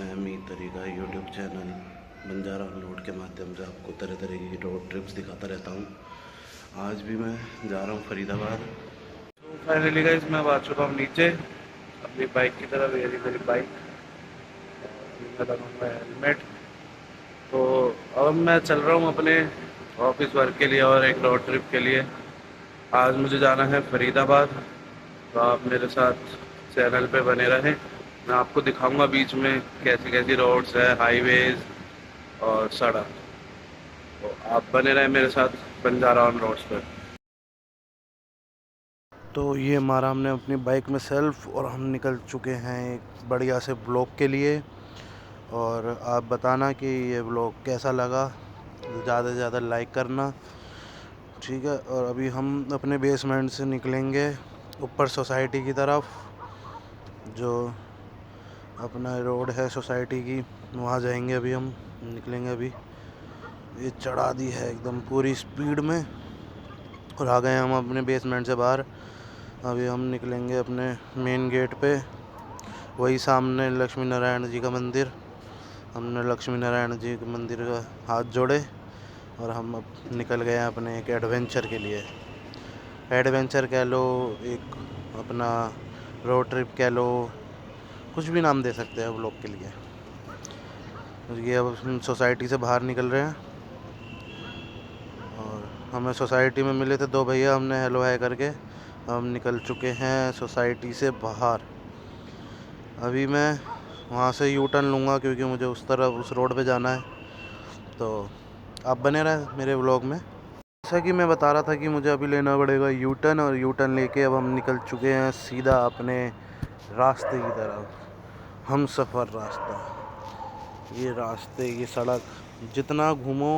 मैं मीत तरीका YouTube channel Banjara road के माध्यम से आपको तरह तरह की रोड ट्रिप्स दिखाता रहता हूँ। आज भी मैं जा रहा हूँ फरीदाबाद। तो फाइनली गाइस मैं आ चुका हूँ नीचे अपनी बाइक की तरफ। ये मेरी बाइक, मैं लगाऊंगा हेलमेट। तो अब मैं चल रहा हूँ अपने ऑफिस वर्क के लिए और एक रोड ट्रिप के लिए। आज मुझे जाना है फरीदाबाद, तो आप मेरे साथ चैनल पे बने रहें। मैं आपको दिखाऊंगा बीच में कैसी कैसी रोड्स है, हाईवेज और सड़क। तो आप बने रहें मेरे साथ बंजारा ऑन रोड्स पर। तो ये मारा हमने अपनी बाइक में सेल्फ और हम निकल चुके हैं एक बढ़िया से ब्लॉग के लिए। और आप बताना कि ये ब्लॉग कैसा लगा, ज़्यादा से ज़्यादा लाइक करना, ठीक है। और अभी हम अपने बेसमेंट से निकलेंगे ऊपर सोसाइटी की तरफ। जो अपना रोड है सोसाइटी की, वहाँ जाएंगे। अभी हम निकलेंगे। अभी ये चढ़ा दी है एकदम पूरी स्पीड में और आ गए हम अपने बेसमेंट से बाहर। अभी हम निकलेंगे अपने मेन गेट पे, वही सामने लक्ष्मी नारायण जी का मंदिर। हमने लक्ष्मी नारायण जी के मंदिर का हाथ जोड़े और हम अब निकल गए हैं अपने एक एडवेंचर के लिए। एडवेंचर कह लो, एक अपना रोड ट्रिप कह लो, कुछ भी नाम दे सकते हैं वो लोग के लिए। ये अब हम सोसाइटी से बाहर निकल रहे हैं और हमें सोसाइटी में मिले थे दो भैया, हमने हेलो हाय करके हम निकल चुके हैं सोसाइटी से बाहर। अभी मैं वहाँ से यू टर्न लूँगा क्योंकि मुझे उस तरफ उस रोड पे जाना है। तो आप बने रहें मेरे व्लॉग में। जैसा कि मैं बता रहा था कि मुझे अभी लेना पड़ेगा यू टर्न, और यू टर्न लेके अब हम निकल चुके हैं सीधा अपने रास्ते की तरफ। हम सफ़र रास्ता, ये रास्ते, ये सड़क, जितना घूमो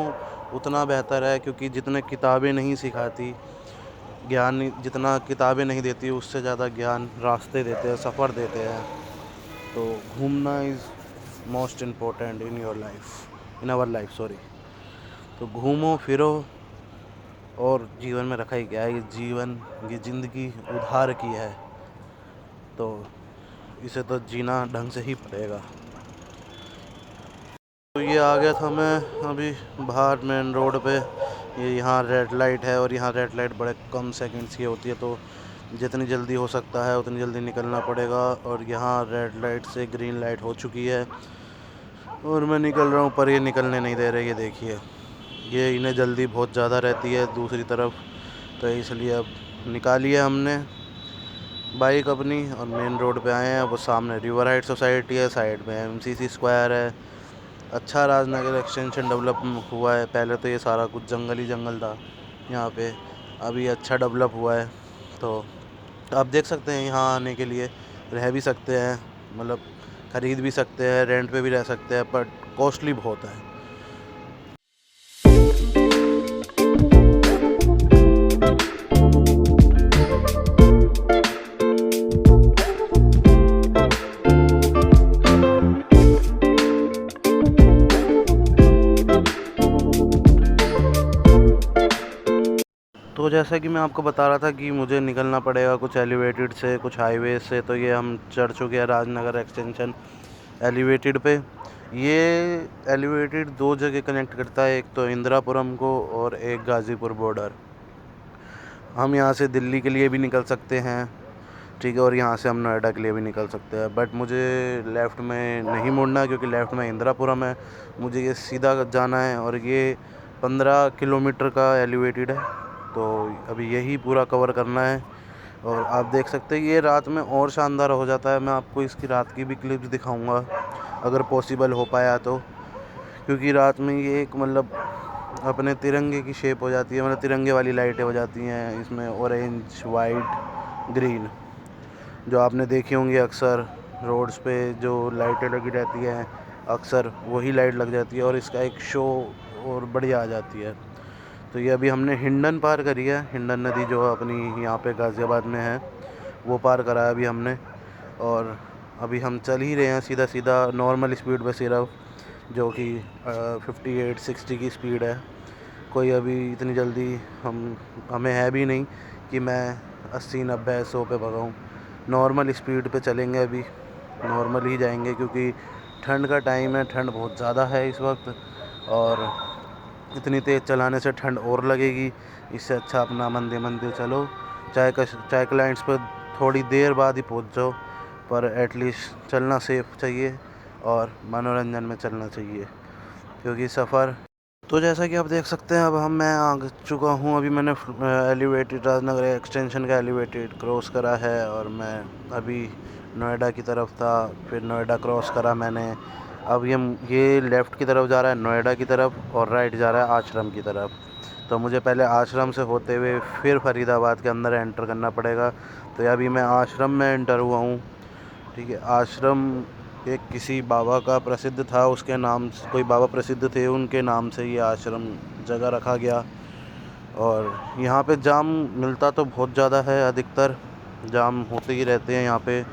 उतना बेहतर है, क्योंकि जितने किताबें नहीं सिखाती ज्ञान, जितना किताबें नहीं देती उससे ज़्यादा ज्ञान रास्ते देते हैं, सफ़र देते हैं। तो घूमना is most important in your life, in our life, sorry. तो घूमो फिरो, और जीवन में रखा ही क्या है, ये जीवन, ये ज़िंदगी उधार की है, तो इसे तो जीना ढंग से ही पड़ेगा। तो ये आ गया था मैं अभी बाहर मेन रोड पे। ये यहाँ रेड लाइट है और यहाँ रेड लाइट बड़े कम सेकंड्स की होती है, तो जितनी जल्दी हो सकता है उतनी जल्दी निकलना पड़ेगा। और यहाँ रेड लाइट से ग्रीन लाइट हो चुकी है और मैं निकल रहा हूँ, पर ये निकलने नहीं दे रहे। ये देखिए, ये इन्हें जल्दी बहुत ज़्यादा रहती है दूसरी तरफ, तो इसलिए अब निकाली है हमने बाइक अपनी और मेन रोड पे आए हैं। वो सामने रिवर हाइट सोसाइटी है, साइड में MCC स्क्वायर है। अच्छा राजनगर एक्सटेंशन डेवलप हुआ है। पहले तो ये सारा कुछ जंगल ही जंगल था यहाँ पे, अभी अच्छा डेवलप हुआ है। तो आप देख सकते हैं, यहाँ आने के लिए रह भी सकते हैं, मतलब ख़रीद भी सकते हैं, रेंट पे भी रह सकते हैं, बट कॉस्टली बहुत है। तो जैसा कि मैं आपको बता रहा था कि मुझे निकलना पड़ेगा कुछ एलिवेटेड से, कुछ हाईवे से। तो ये हम चढ़ चुके हैं राजनगर एक्सटेंशन एलिवेटेड पे। ये एलिवेटेड दो जगह कनेक्ट करता है, एक तो इंदिरापुरम को और एक गाज़ीपुर बॉर्डर। हम यहाँ से दिल्ली के लिए भी निकल सकते हैं, ठीक है, और यहाँ से हम नोएडा के लिए भी निकल सकते हैं। बट मुझे लेफ़्ट में नहीं मुड़ना, क्योंकि लेफ़्ट में इंदिरापुरम है, मुझे ये सीधा जाना है। और ये 15 किलोमीटर का एलिवेटेड है, तो अभी यही पूरा कवर करना है। और आप देख सकते हैं ये रात में और शानदार हो जाता है। मैं आपको इसकी रात की भी क्लिप्स दिखाऊंगा अगर पॉसिबल हो पाया तो, क्योंकि रात में ये एक मतलब अपने तिरंगे की शेप हो जाती है, मतलब तिरंगे वाली लाइटें हो जाती हैं इसमें, ऑरेंज, वाइट, ग्रीन, जो आपने देखी होंगी अक्सर रोड्स पे जो लाइटें लगी रहती हैं, अक्सर वही लाइट लग जाती है और इसका एक शो और बढ़िया आ जाती है। तो ये अभी हमने हिंडन पार करी है, हिंडन नदी जो अपनी यहाँ पे गाज़ियाबाद में है, वो पार करा है अभी हमने। और अभी हम चल ही रहे हैं सीधा सीधा नॉर्मल स्पीड पे सिर्फ, जो कि 58-60 की स्पीड है। कोई अभी इतनी जल्दी हमें है भी नहीं कि मैं 80-90-100 पे भगाऊँ। नॉर्मल स्पीड पे चलेंगे, अभी नॉर्मल ही जाएंगे, क्योंकि ठंड का टाइम है, ठंड बहुत ज़्यादा है इस वक्त, और इतनी तेज़ चलाने से ठंड और लगेगी। इससे अच्छा अपना मंदिर मंदिर चलो, चाहे क्लाइंट्स पर थोड़ी देर बाद ही पहुंच जाओ, पर एटलीस्ट चलना सेफ चाहिए और मनोरंजन में चलना चाहिए, क्योंकि सफ़र। तो जैसा कि आप देख सकते हैं, अब मैं आ चुका हूँ। अभी मैंने एलिवेटेड राजनगर एक्सटेंशन का एलिवेटेड क्रॉस करा है, और मैं अभी नोएडा की तरफ था, फिर नोएडा क्रॉस करा मैंने। अब ये लेफ़्ट की तरफ जा रहा है नोएडा की तरफ, और राइट जा रहा है आश्रम की तरफ। तो मुझे पहले आश्रम से होते हुए फिर फरीदाबाद के अंदर एंटर करना पड़ेगा। तो अभी मैं आश्रम में एंटर हुआ हूँ। ठीक है, आश्रम एक किसी बाबा का प्रसिद्ध था, उसके नाम से, कोई बाबा प्रसिद्ध थे, उनके नाम से ये आश्रम जगह रखा गया। और यहाँ पे जाम मिलता तो बहुत ज़्यादा है, अधिकतर जाम होते ही रहते हैं यहाँ पे।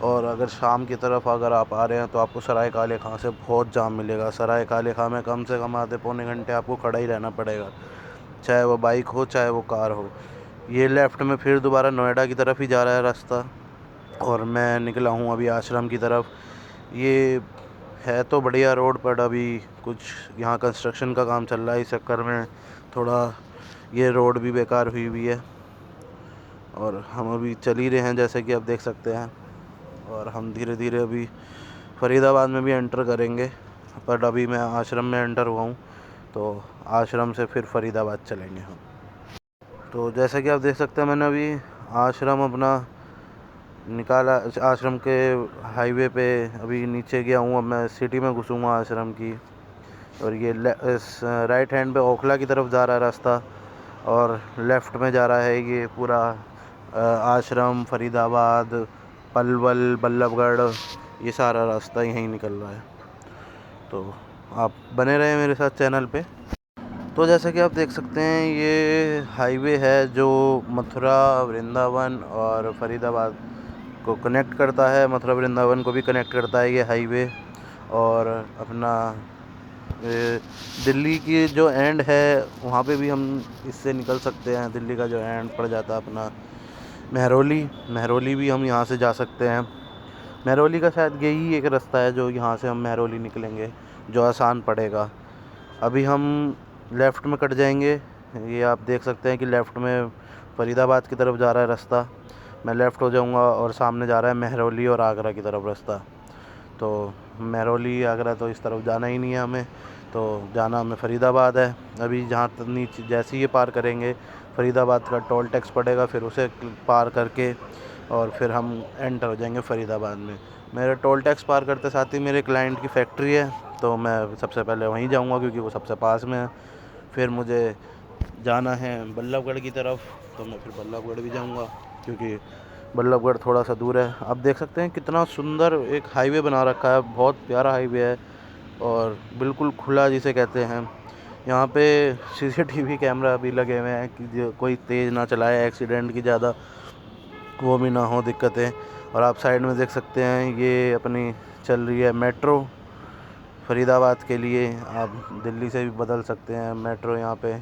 और अगर शाम की तरफ अगर आप आ रहे हैं तो आपको सराय काले खां से बहुत जाम मिलेगा। सराय काले खां में कम से कम आधे पौने घंटे आपको खड़ा ही रहना पड़ेगा, चाहे वो बाइक हो चाहे वो कार हो। ये लेफ़्ट में फिर दोबारा नोएडा की तरफ ही जा रहा है रास्ता, और मैं निकला हूँ अभी आश्रम की तरफ। ये है तो बढ़िया रोड, पर अभी कुछ यहाँ कंस्ट्रक्शन का काम चल रहा है, इस चक्कर में थोड़ा ये रोड भी बेकार हुई हुई है। और हम अभी चल ही रहे हैं, जैसे कि आप देख सकते हैं, और हम धीरे धीरे अभी फरीदाबाद में भी एंटर करेंगे। पर अभी मैं आश्रम में एंटर हुआ हूँ, तो आश्रम से फिर फरीदाबाद चलेंगे हम। तो जैसा कि आप देख सकते हैं, मैंने अभी आश्रम अपना निकाला। आश्रम के हाईवे पे अभी नीचे गया हूँ। अब मैं सिटी में घुसूँगा आश्रम की। और ये राइट हैंड पे ओखला की तरफ जा रहा है रास्ता, और लेफ़्ट में जा रहा है ये पूरा आश्रम, फरीदाबाद, पलवल, बल्लभगढ़, ये सारा रास्ता यहीं निकल रहा है। तो आप बने रहे मेरे साथ चैनल पे। तो जैसा कि आप देख सकते हैं, ये हाईवे है जो मथुरा, वृंदावन और फरीदाबाद को कनेक्ट करता है। मथुरा वृंदावन को भी कनेक्ट करता है ये हाईवे। और अपना दिल्ली की जो एंड है वहाँ पे भी हम इससे निकल सकते हैं। दिल्ली का जो एंड पड़ जाता है अपना महरौली भी हम यहाँ से जा सकते हैं। महरौली का शायद यही एक रास्ता है जो यहाँ से हम महरौली निकलेंगे, जो आसान पड़ेगा। अभी हम लेफ़्ट में कट जाएंगे। ये आप देख सकते हैं कि लेफ़्ट में फरीदाबाद की तरफ जा रहा है रास्ता। मैं लेफ़्ट हो जाऊंगा, और सामने जा रहा है महरौली और आगरा की तरफ रास्ता। तो महरौली आगरा तो इस तरफ जाना ही नहीं है हमें, तो जाना हमें फरीदाबाद है। अभी जहाँ तक नीचे जैसे ही ये पार करेंगे, फरीदाबाद का टोल टैक्स पड़ेगा, फिर उसे पार करके और फिर हम एंटर हो जाएंगे फरीदाबाद में। मेरे टोल टैक्स पार करते साथ ही मेरे क्लाइंट की फैक्ट्री है, तो मैं सबसे पहले वहीं जाऊंगा क्योंकि वो सबसे पास में है। फिर मुझे जाना है बल्लभगढ़ की तरफ, तो मैं फिर बल्लभगढ़ भी जाऊंगा क्योंकि बल्लभगढ़ थोड़ा सा दूर है। आप देख सकते हैं कितना सुंदर एक हाईवे बना रखा है, बहुत प्यारा हाईवे है और बिल्कुल खुला जिसे कहते हैं। यहाँ पे सीसीटीवी कैमरा भी लगे हुए हैं कि जो कोई तेज़ ना चलाए, एक्सीडेंट की ज़्यादा वो भी ना हो दिक्कतें। और आप साइड में देख सकते हैं ये अपनी चल रही है मेट्रो फरीदाबाद के लिए। आप दिल्ली से भी बदल सकते हैं मेट्रो यहाँ पे,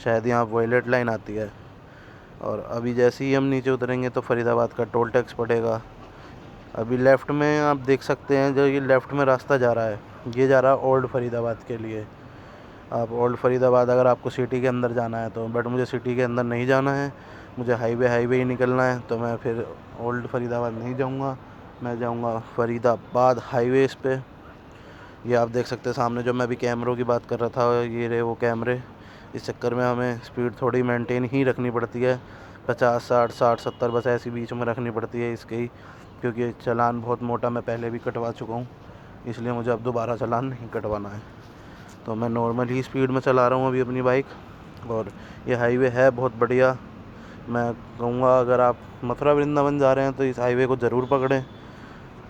शायद यहाँ वॉयलेट लाइन आती है। और अभी जैसे ही हम नीचे उतरेंगे तो फरीदाबाद का टोल टैक्स पड़ेगा। अभी लेफ़्ट में आप देख सकते हैं, जो ये लेफ़्ट में रास्ता जा रहा है, ये जा रहा है ओल्ड फरीदाबाद के लिए। आप ओल्ड फरीदाबाद अगर आपको सिटी के अंदर जाना है तो, बट मुझे सिटी के अंदर नहीं जाना है, मुझे हाईवे ही निकलना है। तो मैं फिर ओल्ड फरीदाबाद नहीं जाऊंगा, मैं जाऊंगा फरीदाबाद हाईवेज़ पे। ये आप देख सकते हैं सामने, जो मैं अभी कैमरों की बात कर रहा था, ये रहे वो कैमरे। इस चक्कर में हमें स्पीड थोड़ी मेंटेन ही रखनी पड़ती है, 50, 60, 60, 70 बस ऐसी बीच में रखनी पड़ती है इसके ही, क्योंकि चालान बहुत मोटा मैं पहले भी कटवा चुका हूँ, इसलिए मुझे अब दोबारा चालान नहीं कटवाना है। तो मैं नॉर्मल ही स्पीड में चला रहा हूँ अभी अपनी बाइक। और ये हाईवे है बहुत बढ़िया। मैं कहूँगा अगर आप मथुरा वृंदावन जा रहे हैं तो इस हाईवे को ज़रूर पकड़ें,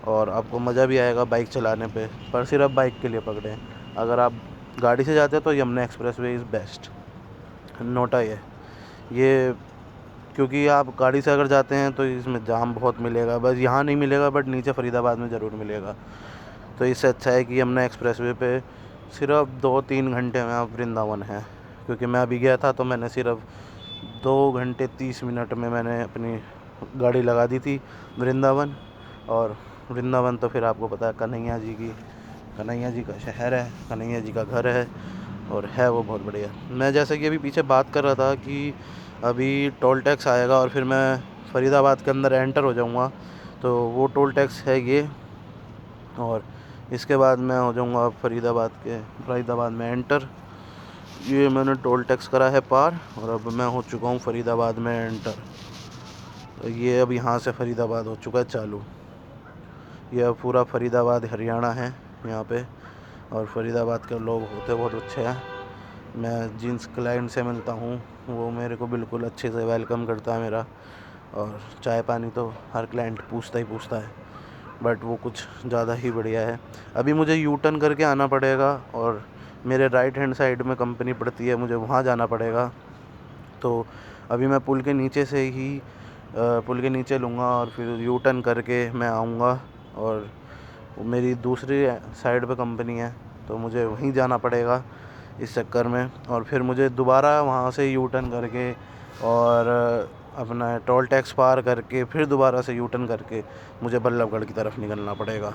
और आपको मज़ा भी आएगा बाइक चलाने पे, पर सिर्फ बाइक के लिए पकड़ें। अगर आप गाड़ी से जाते हैं तो Yamuna expressway is best. NOTA ये क्योंकि आप गाड़ी से अगर जाते हैं तो इसमें जाम बहुत मिलेगा, बस यहाँ नहीं मिलेगा बट नीचे फरीदाबाद में ज़रूर मिलेगा। तो इससे अच्छा है कि यमुना एक्सप्रेसवे पे सिर्फ 2-3 घंटे में आप वृंदावन हैं। क्योंकि मैं अभी गया था तो मैंने सिर्फ 2 घंटे 30 मिनट में मैंने अपनी गाड़ी लगा दी थी वृंदावन। और वृंदावन तो फिर आपको पता है कन्हैया जी की कन्हैया जी का शहर है, कन्हैया जी का घर है और है वो बहुत बढ़िया। मैं जैसे कि अभी पीछे बात कर रहा था कि अभी टोल टैक्स आएगा और फिर मैं फ़रीदाबाद के अंदर एंटर हो जाऊंगा, तो वो टोल टैक्स है ये। और इसके बाद मैं हो जाऊंगा फ़रीदाबाद में एंटर। ये मैंने टोल टैक्स करा है पार और अब मैं हो चुका हूँ फ़रीदाबाद में एंटर। तो ये अब यहाँ से फ़रीदाबाद हो चुका है चालू। यह पूरा फ़रीदाबाद हरियाणा है यहाँ पे, और फ़रीदाबाद के लोग होते बहुत अच्छे हैं। मैं जिस क्लाइंट से मिलता हूँ वो मेरे को बिल्कुल अच्छे से वेलकम करता है मेरा, और चाय पानी तो हर क्लाइंट पूछता ही पूछता है, बट वो कुछ ज़्यादा ही बढ़िया है। अभी मुझे यू टर्न करके आना पड़ेगा और मेरे राइट हैंड साइड में कंपनी पड़ती है, मुझे वहाँ जाना पड़ेगा। तो अभी मैं पुल के नीचे लूँगा और फिर यू टर्न करके मैं आऊँगा, और मेरी दूसरी साइड पे कंपनी है तो मुझे वहीं जाना पड़ेगा इस चक्कर में। और फिर मुझे दोबारा वहाँ से यू टर्न करके और अपना टोल टैक्स पार करके फिर दोबारा से यू टर्न करके मुझे बल्लभगढ़ की तरफ निकलना पड़ेगा।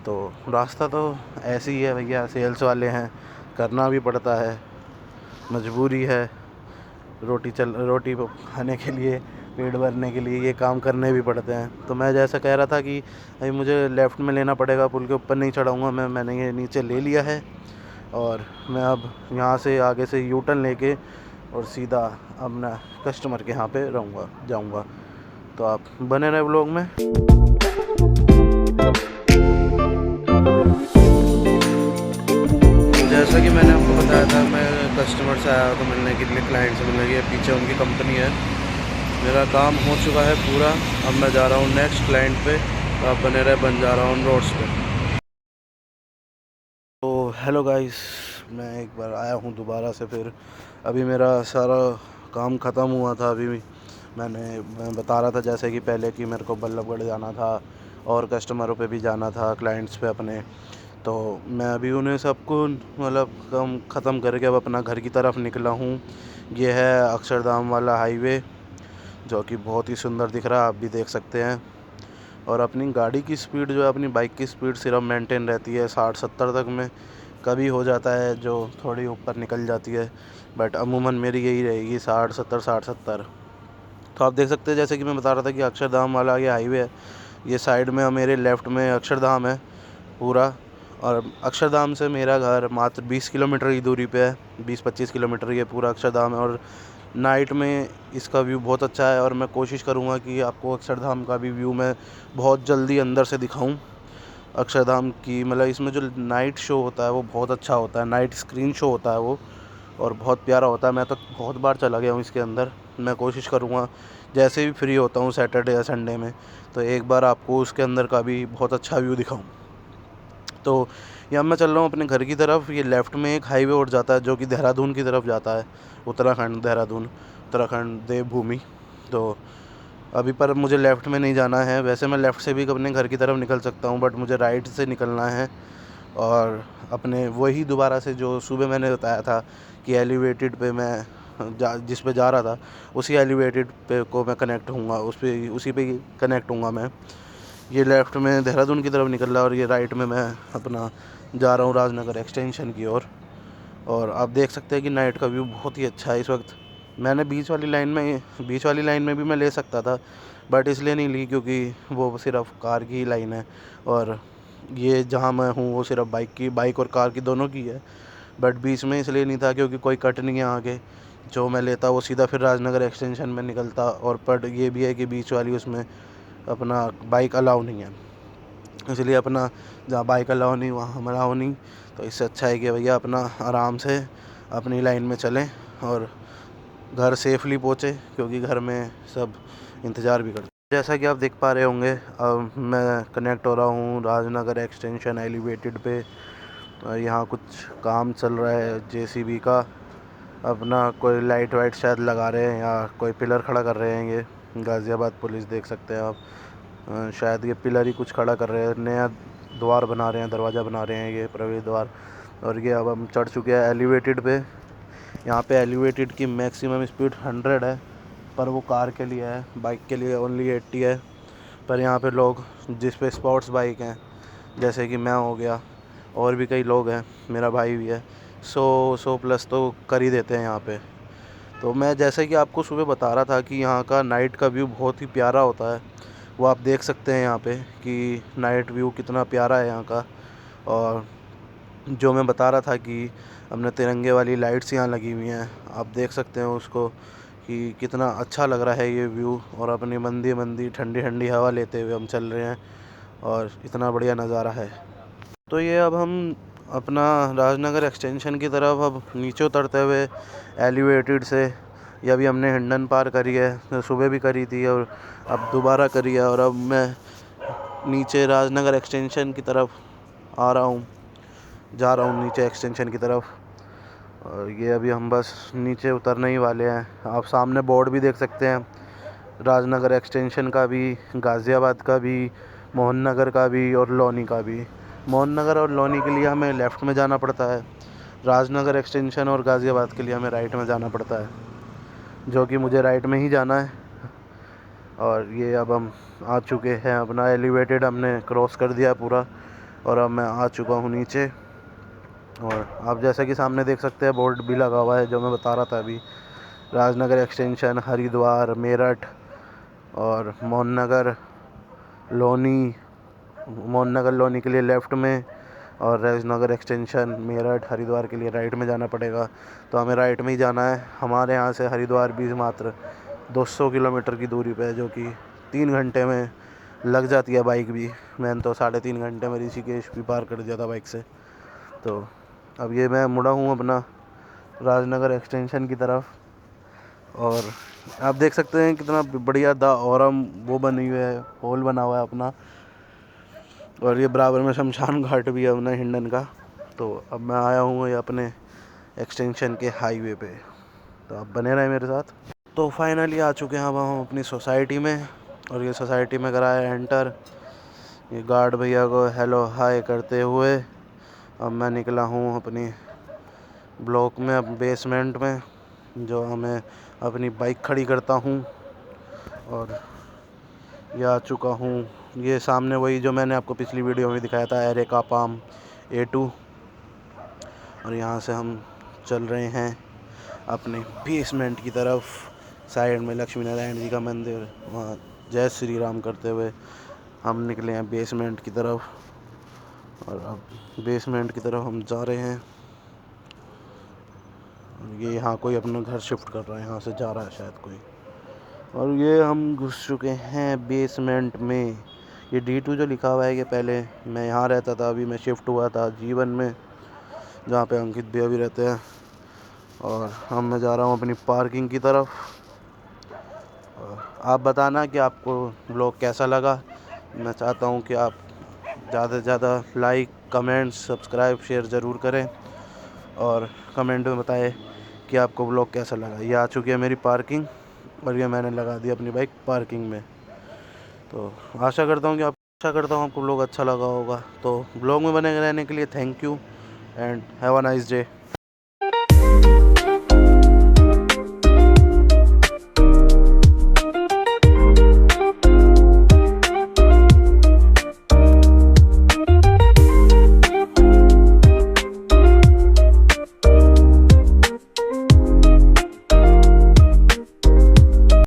तो रास्ता तो ऐसे ही है भैया, सेल्स वाले हैं, करना भी पड़ता है, मजबूरी है। रोटी खाने के लिए, पेट भरने के लिए ये काम करने भी पड़ते हैं। तो मैं जैसा कह रहा था कि अभी मुझे लेफ़्ट में लेना पड़ेगा, पुल के ऊपर नहीं चढ़ाऊँगा मैंने ये नीचे ले लिया है। और मैं अब यहाँ से आगे से यू टर्न लेके और सीधा अपना कस्टमर के यहाँ पे जाऊँगा। तो आप बने रहे व्लॉग में। जैसा कि मैंने आपको बताया था, मैं कस्टमर से आया था मिलने के लिए, क्लाइंट से मिलने के लिए। पीछे उनकी कंपनी है। मेरा काम हो चुका है पूरा, अब मैं जा रहा हूँ नेक्स्ट क्लाइंट पे। तो आप बने रहे बंजारा रोड्स पे। तो हेलो गाइस, मैं एक बार आया हूँ दोबारा से फिर। अभी मेरा सारा काम ख़त्म हुआ था। अभी मैं बता रहा था जैसे कि पहले कि मेरे को बल्लभगढ़ जाना था और कस्टमरों पे भी जाना था, क्लाइंट्स पे अपने। तो मैं अभी उन्हें सबको मतलब काम ख़त्म करके अब अपना घर की तरफ निकला हूँ। ये है अक्षरधाम वाला हाईवे, जो कि बहुत ही सुंदर दिख रहा है, आप भी देख सकते हैं। और अपनी गाड़ी की स्पीड जो है, अपनी बाइक की स्पीड सिर्फ मेंटेन रहती है 60-70 तक में। कभी हो जाता है जो थोड़ी ऊपर निकल जाती है, बट अमूमन मेरी यही रहेगी 60-70 60-70। तो आप देख सकते हैं जैसे कि मैं बता रहा था कि अक्षरधाम वाला ये हाईवे है। ये साइड में मेरे लेफ़्ट में अक्षरधाम है पूरा, और अक्षरधाम से मेरा घर मात्र 20 किलोमीटर की दूरी पे है। 20-25 किलोमीटर ये पूरा अक्षरधाम है। और नाइट में इसका व्यू बहुत अच्छा है, और मैं कोशिश करूँगा कि आपको अक्षरधाम का भी व्यू मैं बहुत जल्दी अंदर से दिखाऊँ। अक्षरधाम की मतलब इसमें जो नाइट शो होता है वो बहुत अच्छा होता है, नाइट स्क्रीन शो होता है वो, और बहुत प्यारा होता है। मैं तो बहुत बार चला गया हूँ इसके अंदर। मैं कोशिश करूँगा जैसे भी फ्री होता हूँ सैटरडे या संडे में, तो एक बार आपको उसके अंदर का भी बहुत अच्छा व्यू दिखाऊँ। तो यहाँ मैं चल रहा हूँ अपने घर की तरफ। ये लेफ़्ट में एक हाईवे और जाता है जो कि देहरादून की तरफ जाता है, उत्तराखंड देवभूमि। तो अभी पर मुझे लेफ़्ट में नहीं जाना है। वैसे मैं लेफ़्ट से भी अपने घर की तरफ निकल सकता हूँ, बट मुझे राइट से निकलना है। और अपने वही दोबारा से जो सुबह मैंने बताया था कि एलिवेटेड पे मैं जिस पे जा रहा था, उसी एलिवेटेड पे को मैं कनेक्ट होऊंगा, उसी पे कनेक्ट होऊंगा मैं। ये लेफ़्ट में देहरादून की तरफ निकल रहा है और ये राइट में मैं अपना जा रहा हूँ राजनगर एक्सटेंशन की ओर। और आप देख सकते हैं कि नाइट का व्यू बहुत ही अच्छा है इस वक्त। मैंने बीच वाली लाइन में भी मैं ले सकता था, बट इसलिए नहीं ली क्योंकि वो सिर्फ कार की ही लाइन है, और ये जहाँ मैं हूँ वो सिर्फ बाइक और कार की दोनों की है। बट बीच में इसलिए नहीं था क्योंकि कोई कट नहीं है आगे। जो मैं लेता वो सीधा फिर राजनगर एक्सटेंशन में निकलता, और बट ये भी है कि बीच वाली उसमें अपना बाइक अलाउ नहीं है, इसलिए अपना जहाँ बाइक अलाउ नहीं वहाँ हम अलाउ नहीं। तो इससे अच्छा है कि भैया अपना आराम से अपनी लाइन में चलें और घर सेफली पहुँचे, क्योंकि घर में सब इंतज़ार भी करते हैं। जैसा कि आप देख पा रहे होंगे, अब मैं कनेक्ट हो रहा हूँ राजनगर एक्सटेंशन एलिवेटेड पे। यहाँ कुछ काम चल रहा है जेसीबी का, अपना कोई लाइट वाइट शायद लगा रहे हैं या कोई पिलर खड़ा कर रहे हैं। ये गाज़ियाबाद पुलिस देख सकते हैं आप। शायद ये पिलर ही कुछ खड़ा कर रहे हैं, नया द्वार बना रहे हैं, दरवाज़ा बना रहे हैं, ये प्रवेश द्वार। और ये अब हम चढ़ चुके हैं एलिवेटेड पे। यहाँ पे एलिवेटेड की मैक्सिमम स्पीड 100 है, पर वो कार के लिए है, बाइक के लिए ओनली 80 है। पर यहाँ पे लोग जिस पे स्पोर्ट्स बाइक हैं, जैसे कि मैं हो गया, और भी कई लोग हैं, मेरा भाई भी है। 100 प्लस तो कर ही देते हैं यहाँ पे। तो मैं जैसे कि आपको सुबह बता रहा था कि यहाँ का नाइट का व्यू बहुत ही प्यारा होता है, वो आप देख सकते हैं यहाँ पे कि नाइट व्यू कितना प्यारा है यहाँ का। और जो मैं बता रहा था कि हमने तिरंगे वाली लाइट्स यहाँ लगी हुई हैं, आप देख सकते हैं उसको कि कितना अच्छा लग रहा है ये व्यू। और अपनी मंदी मंदी ठंडी ठंडी हवा लेते हुए हम चल रहे हैं और इतना बढ़िया नज़ारा है। तो ये अब हम अपना राजनगर एक्सटेंशन की तरफ अब नीचे उतरते हुए एलिवेटेड से, ये अभी हमने हिंडन पार करी है, तो सुबह भी करी थी और अब दोबारा करी है। और अब मैं नीचे राजनगर एक्सटेंशन की तरफ आ रहा हूँ, जा रहा हूँ नीचे एक्सटेंशन की तरफ। और ये अभी हम बस नीचे उतरने ही वाले हैं। आप सामने बोर्ड भी देख सकते हैं, राजनगर एक्सटेंशन का भी, गाज़ियाबाद का भी, मोहन नगर का भी और लोनी का भी। मोहन नगर और लोनी के लिए हमें लेफ़्ट में जाना पड़ता है, राजनगर एक्सटेंशन और गाज़ियाबाद के लिए हमें राइट में जाना पड़ता है, जो कि मुझे राइट में ही जाना है। और ये अब हम आ चुके हैं, अपना एलिवेटेड हमने क्रॉस कर दिया पूरा और अब मैं आ चुका हूँ नीचे। और आप जैसा कि सामने देख सकते हैं बोर्ड भी लगा हुआ है जो मैं बता रहा था अभी, राजनगर एक्सटेंशन, हरिद्वार, मेरठ और मोहन नगर लोनी। मोहन नगर लोनी के लिए लेफ़्ट में और राजनगर एक्सटेंशन मेरठ हरिद्वार के लिए राइट में जाना पड़ेगा। तो हमें राइट में ही जाना है। हमारे यहाँ से हरिद्वार भी मात्र 200 किलोमीटर की दूरी पे है, जो कि 3 घंटे में लग जाती है बाइक भी। मैंने तो 3.5 घंटे में ऋषिकेश भी पार कर दिया था बाइक से। तो अब ये मैं मुड़ा हूँ अपना राजनगर एक्सटेंशन की तरफ और आप देख सकते हैं कितना बढ़िया द औरम वो बनी हुई है, होल बना हुआ है अपना। और ये बराबर में शमशान घाट भी है अपना हिंडन का। तो अब मैं आया हूँ ये अपने एक्सटेंशन के हाईवे पे, तो आप बने रहे मेरे साथ। तो फाइनली आ चुके हैं अब हम अपनी सोसाइटी में। और ये सोसाइटी में कराया एंटर, ये गार्ड भैया को हेलो हाय करते हुए अब मैं निकला हूँ अपनी ब्लॉक में, अब बेसमेंट में, जो हमें अपनी बाइक खड़ी करता हूँ। और ये आ चुका हूँ, ये सामने वही जो मैंने आपको पिछली वीडियो में दिखाया था, एरेका पाम A2। और यहाँ से हम चल रहे हैं अपने बेसमेंट की तरफ। साइड में लक्ष्मी नारायण जी का मंदिर, वहाँ जय श्री राम करते हुए हम निकले हैं बेसमेंट की तरफ। और अब बेसमेंट की तरफ हम जा रहे हैं। ये यहाँ कोई अपना घर शिफ्ट कर रहा है, यहाँ से जा रहा है शायद कोई। और ये हम घुस चुके हैं बेसमेंट में। ये D2 जो लिखा हुआ है, ये पहले मैं यहाँ रहता था, अभी मैं शिफ्ट हुआ था जीवन में, जहाँ पे अंकित भैया भी रहते हैं। और अब मैं जा रहा हूँ अपनी पार्किंग की तरफ। आप बताना कि आपको ब्लॉग कैसा लगा। मैं चाहता हूँ कि आप ज़्यादा से ज़्यादा लाइक, कमेंट, सब्सक्राइब, शेयर ज़रूर करें और कमेंट में बताएं कि आपको ब्लॉग कैसा लगा। ये आ चुकी है मेरी पार्किंग और ये मैंने लगा दी अपनी बाइक पार्किंग में। तो आशा करता हूँ आपको ब्लॉग अच्छा लगा होगा। तो ब्लॉग में बने रहने के लिए thank you and have a nice day.